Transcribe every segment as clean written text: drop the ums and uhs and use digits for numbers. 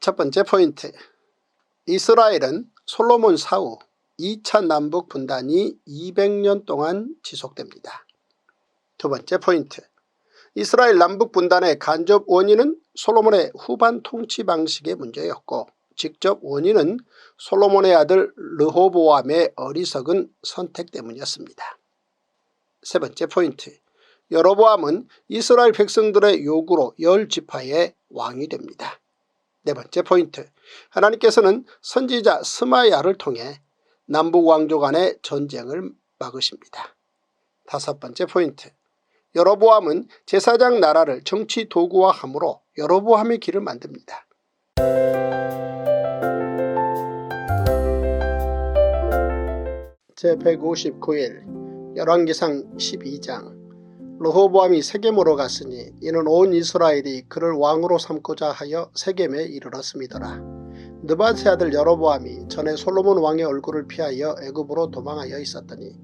첫 번째 포인트, 이스라엘은 솔로몬 사후 2차 남북 분단이 200년 동안 지속됩니다. 두 번째 포인트, 이스라엘 남북 분단의 간접 원인은 솔로몬의 후반 통치 방식의 문제였고 직접 원인은 솔로몬의 아들 르호보암의 어리석은 선택 때문이었습니다. 세 번째 포인트, 여로보암은 이스라엘 백성들의 요구로 10지파의 왕이 됩니다. 네 번째 포인트, 하나님께서는 선지자 스마야를 통해 남북 왕조 간의 전쟁을 막으십니다. 다섯 번째 포인트, 여로보암은 제사장 나라를 정치 도구화함으로 여로보암의 길을 만듭니다. 제159일 열왕기상 12장, 르호보암이 세겜으로 갔으니 이는 온 이스라엘이 그를 왕으로 삼고자 하여 세겜에 이르렀음이더라. 느밧의 아들 여로보암이 전에 솔로몬 왕의 얼굴을 피하여 애굽으로 도망하여 있었더니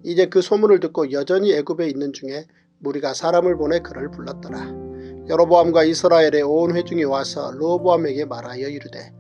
이제 그 소문을 듣고 여전히 애굽에 있는 중에 무리가 사람을 보내 그를 불렀더라. 여로보암과 이스라엘의 온 회중이 와서 르호보암에게 말하여 이르되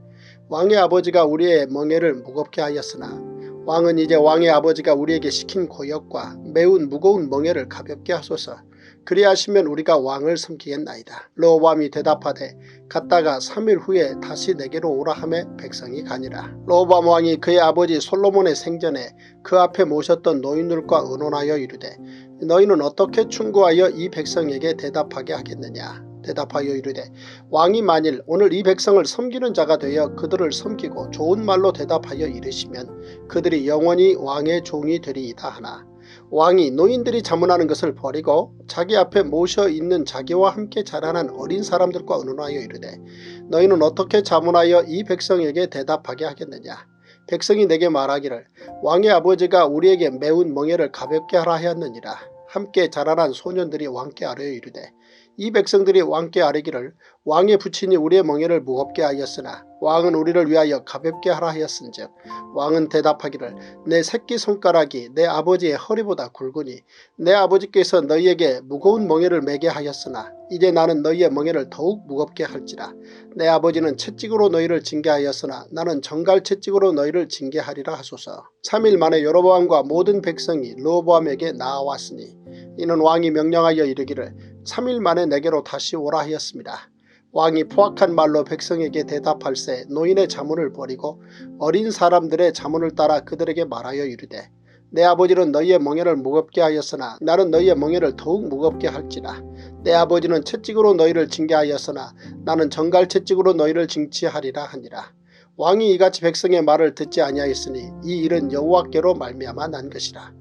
왕의 아버지가 우리의 멍에를 무겁게 하였으나 왕은 이제 왕의 아버지가 우리에게 시킨 고역과 매운 무거운 멍에를 가볍게 하소서. 그리하시면 우리가 왕을 섬기겠나이다. 르호보암이 대답하되 갔다가 3일 후에 다시 내게로 오라 하매 백성이 가니라. 르호보암 왕이 그의 아버지 솔로몬의 생전에 그 앞에 모셨던 노인들과 의논하여 이르되 너희는 어떻게 충고하여 이 백성에게 대답하게 하겠느냐. 대답하여 이르되 왕이 만일 오늘 이 백성을 섬기는 자가 되어 그들을 섬기고 좋은 말로 대답하여 이르시면 그들이 영원히 왕의 종이 되리이다 하나 왕이 노인들이 자문하는 것을 버리고 자기 앞에 모셔 있는 자기와 함께 자라난 어린 사람들과 의논하여 이르되 너희는 어떻게 자문하여 이 백성에게 대답하게 하겠느냐. 백성이 내게 말하기를 왕의 아버지가 우리에게 매운 멍에를 가볍게 하라 하였느니라. 함께 자라난 소년들이 왕께 아뢰어 이르되 이 백성들이 왕께 아뢰기를 왕의 부친이 우리의 멍에를 무겁게 하였으나 왕은 우리를 위하여 가볍게 하라 하였은즉 왕은 대답하기를 내 새끼손가락이 내 아버지의 허리보다 굵으니 내 아버지께서 너희에게 무거운 멍에를 매게 하였으나 이제 나는 너희의 멍에를 더욱 무겁게 할지라. 내 아버지는 채찍으로 너희를 징계하였으나 나는 정갈 채찍으로 너희를 징계하리라 하소서. 3일 만에 여로보암과 모든 백성이 르호보암에게 나아왔으니 이는 왕이 명령하여 이르기를 3일 만에 내게로 다시 오라 하였습니다. 왕이 포악한 말로 백성에게 대답할새 노인의 자문을 버리고 어린 사람들의 자문을 따라 그들에게 말하여 이르되 내 아버지는 너희의 멍에를 무겁게 하였으나 나는 너희의 멍에를 더욱 무겁게 할지라. 내 아버지는 채찍으로 너희를 징계하였으나 나는 정갈 채찍으로 너희를 징치하리라 하니라. 왕이 이같이 백성의 말을 듣지 아니하였으니 이 일은 여호와께로 말미암아 난 것이라.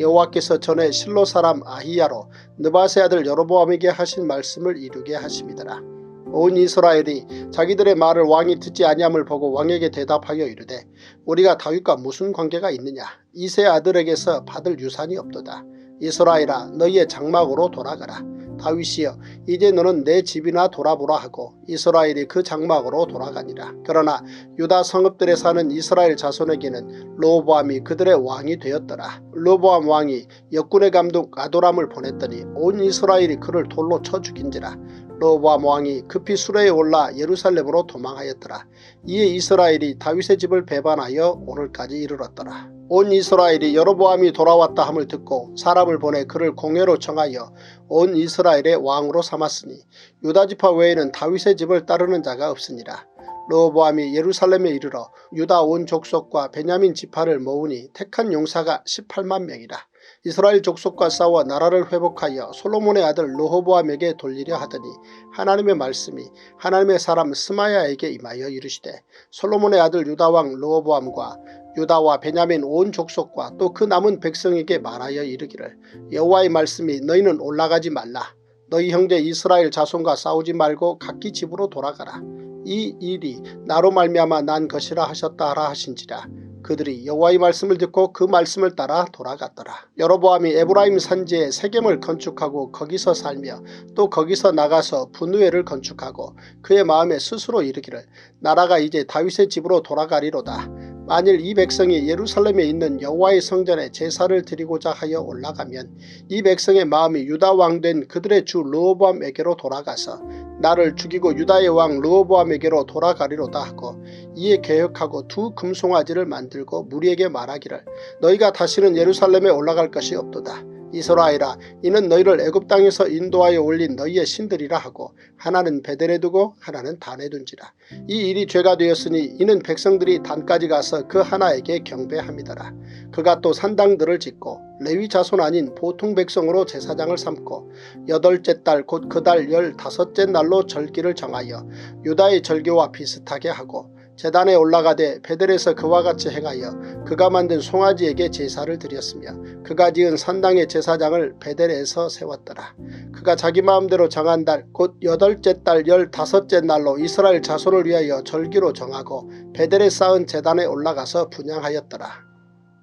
여호와께서 전에 실로 사람 아히야로 느밧의 아들 여로보암에게 하신 말씀을 이루게 하심이더라. 온 이스라엘이 자기들의 말을 왕이 듣지 아니함을 보고 왕에게 대답하여 이르되 우리가 다윗과 무슨 관계가 있느냐. 이새의 아들에게서 받을 유산이 없도다. 이스라엘아 너희의 장막으로 돌아가라. 다윗이여 이제 너는 내 집이나 돌아보라 하고 이스라엘이 그 장막으로 돌아가니라. 그러나 유다 성읍들에 사는 이스라엘 자손에게는 르호보암이 그들의 왕이 되었더라. 르호보암 왕이 역군의 감독 아도람을 보냈더니 온 이스라엘이 그를 돌로 쳐 죽인지라. 르호보암 왕이 급히 수레에 올라 예루살렘으로 도망하였더라. 이에 이스라엘이 다윗의 집을 배반하여 오늘까지 이르렀더라. 온 이스라엘이 여로보암이 돌아왔다 함을 듣고 사람을 보내 그를 공회로 청하여 온 이스라엘의 왕으로 삼았으니 유다지파 외에는 다윗의 집을 따르는 자가 없으니라. 르호보암이 예루살렘에 이르러 유다 온 족속과 베냐민 지파를 모으니 택한 용사가 18만 명이라. 이스라엘 족속과 싸워 나라를 회복하여 솔로몬의 아들 르호보암에게 돌리려 하더니 하나님의 말씀이 하나님의 사람 스마야에게 임하여 이르시되 솔로몬의 아들 유다왕 르호보암과 유다와 베냐민 온 족속과 또 그 남은 백성에게 말하여 이르기를 여호와의 말씀이 너희는 올라가지 말라. 너희 형제 이스라엘 자손과 싸우지 말고 각기 집으로 돌아가라. 이 일이 나로 말미암아 난 것이라 하셨다 하라 하신지라. 그들이 여호와의 말씀을 듣고 그 말씀을 따라 돌아갔더라. 여로보암이 에브라임 산지에 세겜을 건축하고 거기서 살며 또 거기서 나가서 분우엘을 건축하고 그의 마음에 스스로 이르기를 나라가 이제 다윗의 집으로 돌아가리로다. 만일 이 백성이 예루살렘에 있는 여호와의 성전에 제사를 드리고자 하여 올라가면 이 백성의 마음이 유다 왕 된 그들의 주 르호보암에게로 돌아가서 나를 죽이고 유다의 왕 르호보암에게로 돌아가리로다 하고 이에 계획하고 두 금송아지를 만들고 무리에게 말하기를 너희가 다시는 예루살렘에 올라갈 것이 없도다. 이스라엘아 이는 너희를 애굽 땅에서 인도하여 올린 너희의 신들이라 하고 하나는 베델에 두고 하나는 단에 둔지라. 이 일이 죄가 되었으니 이는 백성들이 단까지 가서 그 하나에게 경배함이더라. 그가 또 산당들을 짓고 레위 자손 아닌 보통 백성으로 제사장을 삼고 여덟째 달 곧 그 달 15째 날로 절기를 정하여 유다의 절기와 비슷하게 하고 제단에 올라가되 베델에서 그와 같이 행하여 그가 만든 송아지에게 제사를 드렸으며 그가 지은 산당의 제사장을 베델에서 세웠더라. 그가 자기 마음대로 정한 달 곧 여덟째 달 15째 날로 이스라엘 자손을 위하여 절기로 정하고 베델에 쌓은 제단에 올라가서 분향하였더라.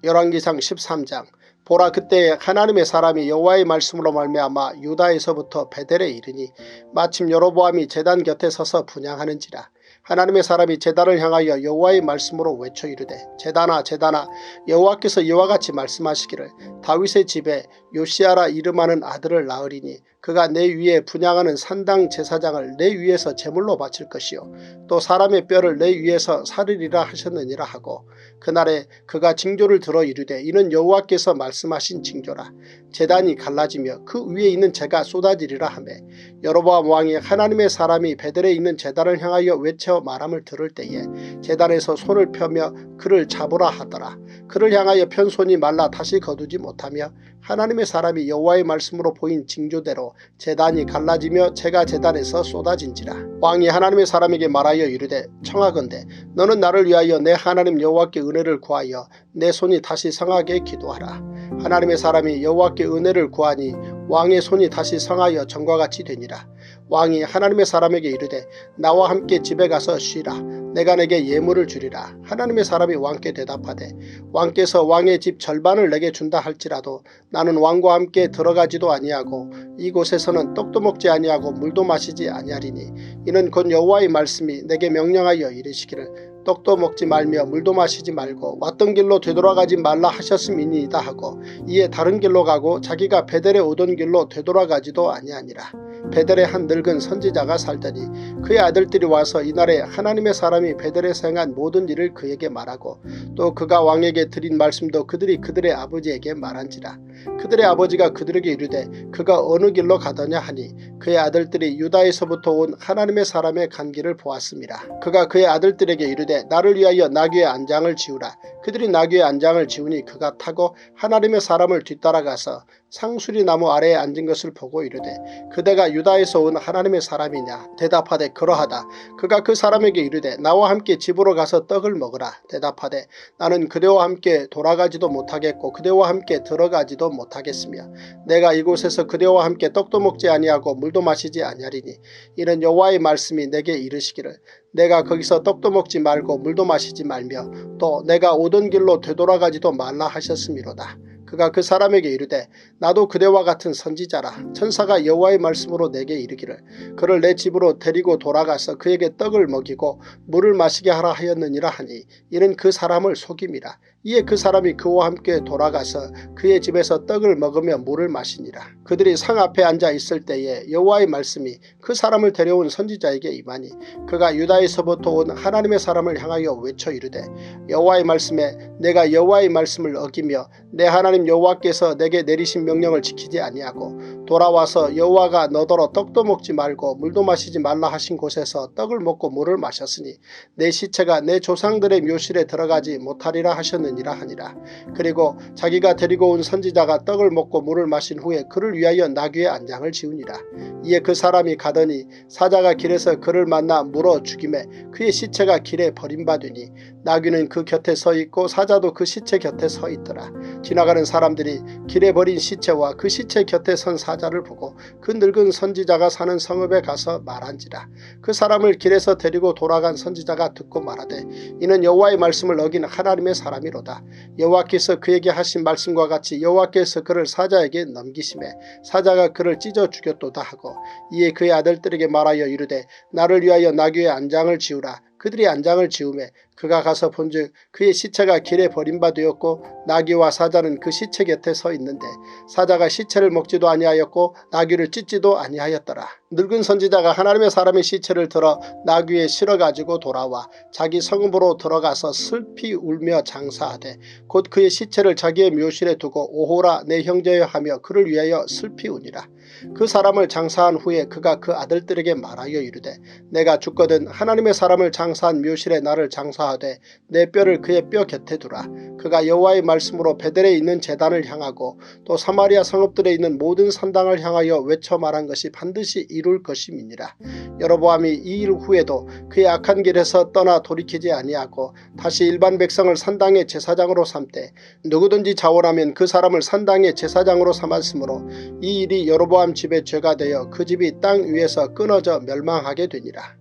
열왕기상 13장. 보라 그때에 하나님의 사람이 여호와의 말씀으로 말미암아 유다에서부터 베델에 이르니 마침 여로보암이 제단 곁에 서서 분향하는지라. 하나님의 사람이 제단을 향하여 여호와의 말씀으로 외쳐 이르되 제단아 제단아 여호와께서 이와 같이 말씀하시기를 다윗의 집에 요시아라 이름하는 아들을 낳으리니 그가 내 위에 분향하는 산당 제사장을 내 위에서 제물로 바칠 것이요 또 사람의 뼈를 내 위에서 사르리라 하셨느니라 하고 그날에 그가 징조를 들어 이르되 이는 여호와께서 말씀하신 징조라. 제단이 갈라지며 그 위에 있는 재가 쏟아지리라 하매 여로보암 왕이 하나님의 사람이 베델에 있는 제단을 향하여 외쳐 말함을 들을 때에 제단에서 손을 펴며 그를 잡으라 하더라. 그를 향하여 편 손이 말라 다시 거두지 못하며 하나님의 사람이 여호와의 말씀으로 보인 징조대로 제단이 갈라지며 재가 제단에서 쏟아진지라. 왕이 하나님의 사람에게 말하여 이르되 청하건대 너는 나를 위하여 내 하나님 여호와께 은혜를 구하여 내 손이 다시 성하게 기도하라. 하나님의 사람이 여호와께 은혜를 구하니 왕의 손이 다시 성하여 전과 같이 되니라. 왕이 하나님의 사람에게 이르되 나와 함께 집에 가서 쉬라. 내가 내게 예물을 주리라. 하나님의 사람이 왕께 대답하되 왕께서 왕의 집 절반을 내게 준다 할지라도 나는 왕과 함께 들어가지도 아니하고 이곳에서는 떡도 먹지 아니하고 물도 마시지 아니하리니 이는 곧 여호와의 말씀이 내게 명령하여 이르시기를 떡도 먹지 말며 물도 마시지 말고 왔던 길로 되돌아가지 말라 하셨음이니이다 하고 이에 다른 길로 가고 자기가 베델에 오던 길로 되돌아가지도 아니하니라. 베델에 한 늙은 선지자가 살더니 그의 아들들이 와서 이날에 하나님의 사람이 베델에서 행한 모든 일을 그에게 말하고 또 그가 왕에게 드린 말씀도 그들이 그들의 아버지에게 말한지라. 그들의 아버지가 그들에게 이르되 그가 어느 길로 가더냐 하니 그의 아들들이 유다에서부터 온 하나님의 사람의 간 길을 보았습니다. 그가 그의 아들들에게 이르되 나를 위하여 나귀의 안장을 지우라. 그들이 나귀의 안장을 지우니 그가 타고 하나님의 사람을 뒤따라가서 상수리 나무 아래에 앉은 것을 보고 이르되 그대가 유다에서 온 하나님의 사람이냐. 대답하되 그러하다. 그가 그 사람에게 이르되 나와 함께 집으로 가서 떡을 먹으라. 대답하되 나는 그대와 함께 돌아가지도 못하겠고 그대와 함께 들어가지도 못하겠으며 내가 이곳에서 그대와 함께 떡도 먹지 아니하고 물도 마시지 아니하리니 이는 여호와의 말씀이 내게 이르시기를 내가 거기서 떡도 먹지 말고 물도 마시지 말며 또 내가 오던 길로 되돌아가지도 말라 하셨음이로다. 그가 그 사람에게 이르되 나도 그대와 같은 선지자라. 천사가 여호와의 말씀으로 내게 이르기를 그를 내 집으로 데리고 돌아가서 그에게 떡을 먹이고 물을 마시게 하라 하였느니라 하니 이는 그 사람을 속임이라. 이에 그 사람이 그와 함께 돌아가서 그의 집에서 떡을 먹으며 물을 마시니라. 그들이 상 앞에 앉아 있을 때에 여호와의 말씀이 그 사람을 데려온 선지자에게 임하니 그가 유다에서부터 온 하나님의 사람을 향하여 외쳐 이르되 여호와의 말씀에 내가 여호와의 말씀을 어기며 내 하나님 여호와께서 내게 내리신 명령을 지키지 아니하고 돌아와서 여호와가 너더러 떡도 먹지 말고 물도 마시지 말라 하신 곳에서 떡을 먹고 물을 마셨으니 내 시체가 내 조상들의 묘실에 들어가지 못하리라 하셨느니라 하니라. 그리고 자기가 데리고 온 선지자가 떡을 먹고 물을 마신 후에 그를 위하여 나귀의 안장을 지우니라. 이에 그 사람이 가더니 사자가 길에서 그를 만나 물어 죽임에 그의 시체가 길에 버림받으니 나귀는 그 곁에 서 있고 사자도 그 시체 곁에 서 있더라. 지나가는 사람들이 길에 버린 시체와 그 시체 곁에 선 사자를 보고 그 늙은 선지자가 사는 성읍에 가서 말한지라. 그 사람을 길에서 데리고 돌아간 선지자가 듣고 말하되 이는 여호와의 말씀을 어긴 하나님의 사람이로다. 여호와께서 그에게 하신 말씀과 같이 여호와께서 그를 사자에게 넘기심에 사자가 그를 찢어 죽였도다 하고 이에 그의 아들들에게 말하여 이르되 나를 위하여 나귀의 안장을 지우라. 그들이 안장을 지우매 그가 가서 본즉 그의 시체가 길에 버림받되었고 나귀와 사자는 그 시체 곁에 서 있는데 사자가 시체를 먹지도 아니하였고 나귀를 찢지도 아니하였더라. 늙은 선지자가 하나님의 사람의 시체를 들어 나귀에 실어가지고 돌아와 자기 성읍으로 들어가서 슬피 울며 장사하되 곧 그의 시체를 자기의 묘실에 두고 오호라 내 형제여 하며 그를 위하여 슬피 우니라. 그 사람을 장사한 후에 그가 그 아들들에게 말하여 이르되 내가 죽거든 하나님의 사람을 장사한 묘실에 나를 장사하되 내 뼈를 그의 뼈 곁에 두라. 그가 여호와의 말씀으로 베델에 있는 제단을 향하고 또 사마리아 성읍들에 있는 모든 산당을 향하여 외쳐 말한 것이 반드시 이룰 것임이니라. 여로보암이 이 일 후에도 그의 악한 길에서 떠나 돌이키지 아니하고 다시 일반 백성을 산당의 제사장으로 삼되 누구든지 자원하면 그 사람을 산당의 제사장으로 삼았으므로 이 일이 여로보암 집의 죄가 되어 그 집이 땅 위에서 끊어져 멸망하게 되니라.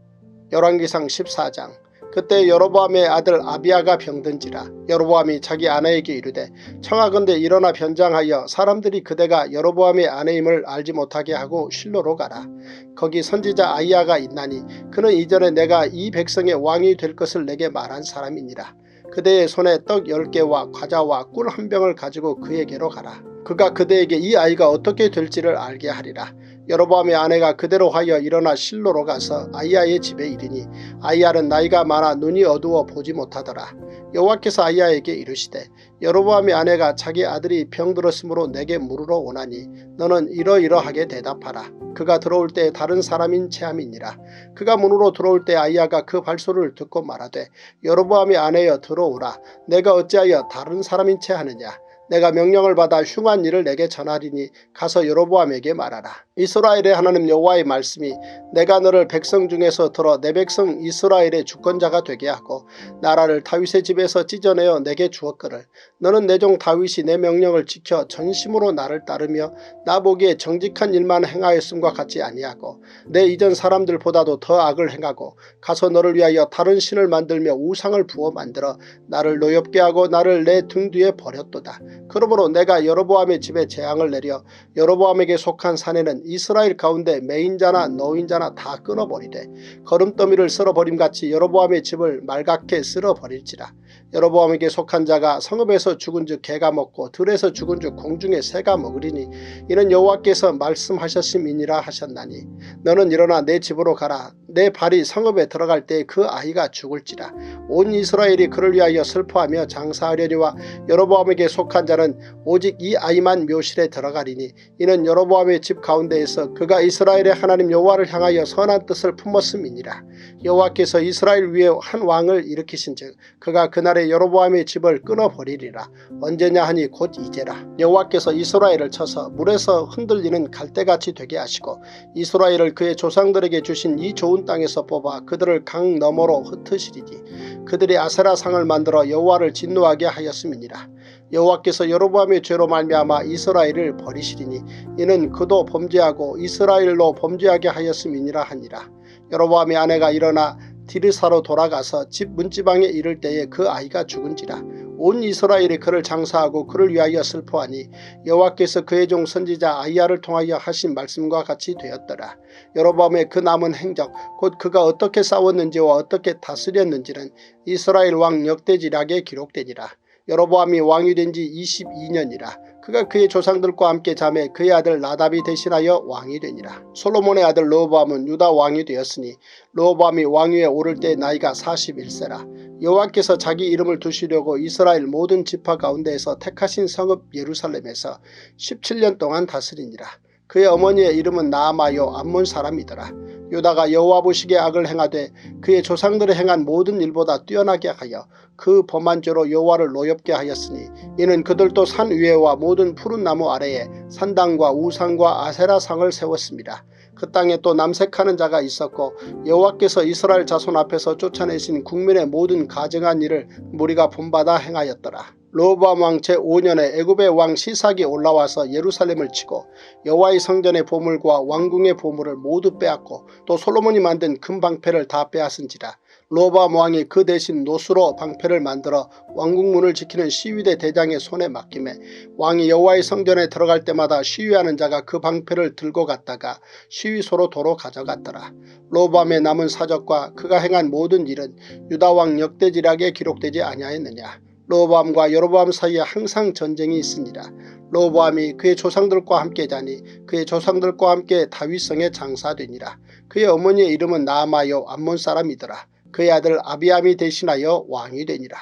열왕기상 14장. 그때 여로보암의 아들 아비야가 병든지라. 여로보암이 자기 아내에게 이르되 청하건대 일어나 변장하여 사람들이 그대가 여로보암의 아내임을 알지 못하게 하고 실로로 가라. 거기 선지자 아히야가 있나니 그는 이전에 내가 이 백성의 왕이 될 것을 내게 말한 사람이니라. 그대의 손에 떡 10개와 과자와 꿀 한 병을 가지고 그에게로 가라. 그가 그대에게 이 아이가 어떻게 될지를 알게 하리라. 여로보암의 아내가 그대로 하여 일어나 실로로 가서 아히야의 집에 이르니 아히야는 나이가 많아 눈이 어두워 보지 못하더라. 여호와께서 아히야에게 이르시되 여로보암의 아내가 자기 아들이 병들었으므로 내게 물으러 오나니 너는 이러이러하게 대답하라. 그가 들어올 때 다른 사람인 체함이니라. 그가 문으로 들어올 때 아히야가 그 발소리를 듣고 말하되 여로보암의 아내여 들어오라. 내가 어찌하여 다른 사람인 체하느냐. 내가 명령을 받아 흉한 일을 내게 전하리니 가서 여로보암에게 말하라. 이스라엘의 하나님 여호와의 말씀이 내가 너를 백성 중에서 들어 내 백성 이스라엘의 주권자가 되게 하고 나라를 다윗의 집에서 찢어내어 내게 주었거늘 너는 내 종 다윗이 내 명령을 지켜 전심으로 나를 따르며 나 보기에 정직한 일만 행하였음과 같지 아니하고 내 이전 사람들보다도 더 악을 행하고 가서 너를 위하여 다른 신을 만들며 우상을 부어 만들어 나를 노엽게 하고 나를 내 등 뒤에 버렸도다. 그러므로 내가 여로보암의 집에 재앙을 내려 여로보암에게 속한 산에는 이스라엘 가운데 매인자나 노인자나 다 끊어버리되 거름더미를 쓸어버림같이 여로보암의 집을 말갛게 쓸어버릴지라. 여로보암에게 속한 자가 성읍에서 죽은즉 개가 먹고 들에서 죽은즉 공중에 새가 먹으리니 이는 여호와께서 말씀하셨음이니라 하셨나니 너는 일어나 내 집으로 가라. 내 발이 성읍에 들어갈 때 그 아이가 죽을지라. 온 이스라엘이 그를 위하여 슬퍼하며 장사하려니와 여로보암에게 속한 자는 오직 이 아이만 묘실에 들어가리니 이는 여로보암의 집 가운데에서 그가 이스라엘의 하나님 여호와를 향하여 선한 뜻을 품었음이니라. 여호와께서 이스라엘 위에 한 왕을 일으키신즉 그가 그날에 여로보암의 집을 끊어버리리라. 언제냐 하니 곧 이제라. 여호와께서 이스라엘을 쳐서 물에서 흔들리는 갈대같이 되게 하시고 이스라엘을 그의 조상들에게 주신 이 좋은 땅에서 뽑아 그들을 강 너머로 흩으시리니 그들이 아세라 상을 만들어 여호와를 진노하게 하였음이니라. 여호와께서 여로보암의 죄로 말미암아 이스라엘을 버리시리니 이는 그도 범죄하고 이스라엘로 범죄하게 하였음이니라 하니라. 여로보암의 아내가 일어나 디르사로 돌아가서 집 문지방에 이를 때에 그 아이가 죽은지라. 온 이스라엘이 그를 장사하고 그를 위하여 슬퍼하니 여호와께서 그의 종 선지자 아히야를 통하여 하신 말씀과 같이 되었더라. 여로보암의 그 남은 행적 곧 그가 어떻게 싸웠는지와 어떻게 다스렸는지는 이스라엘 왕 역대지략에 기록되니라. 여로보암이 왕이 된 지 22년이라. 그가 그의 조상들과 함께 잠에 그의 아들 나답이 대신하여 왕이 되니라. 솔로몬의 아들 르호보암은 유다 왕이 되었으니 르호보암이 왕위에 오를 때 나이가 41세라. 여호와께서 자기 이름을 두시려고 이스라엘 모든 지파 가운데에서 택하신 성읍 예루살렘에서 17년 동안 다스리니라. 그의 어머니의 이름은 나아마요 암몬 사람이더라. 유다가 여호와 보시기에 악을 행하되 그의 조상들이 행한 모든 일보다 뛰어나게 하여 그 범한 죄로 여호와를 노엽게 하였으니 이는 그들도 산 위에와 모든 푸른 나무 아래에 산당과 우상과 아세라상을 세웠습니다. 그 땅에 또 남색하는 자가 있었고 여호와께서 이스라엘 자손 앞에서 쫓아내신 국민의 모든 가증한 일을 무리가 본받아 행하였더라. 르호보암 왕 제5년에 애굽의 왕 시삭이 올라와서 예루살렘을 치고 여호와의 성전의 보물과 왕궁의 보물을 모두 빼앗고 또 솔로몬이 만든 금방패를 다 빼앗은지라. 로보암 왕이 그 대신 노수로 방패를 만들어 왕궁문을 지키는 시위대 대장의 손에 맡기매 왕이 여호와의 성전에 들어갈 때마다 시위하는 자가 그 방패를 들고 갔다가 시위소로 도로 가져갔더라. 로보암의 남은 사적과 그가 행한 모든 일은 유다왕 역대지략에 기록되지 아니하였느냐. 로보암과 여로보암 사이에 항상 전쟁이 있으니라. 로보암이 그의 조상들과 함께 자니 그의 조상들과 함께 다윗성에 장사되니라. 그의 어머니의 이름은 나아마요 암몬 사람이더라. 그의 아들 아비암이 대신하여 왕이 되니라.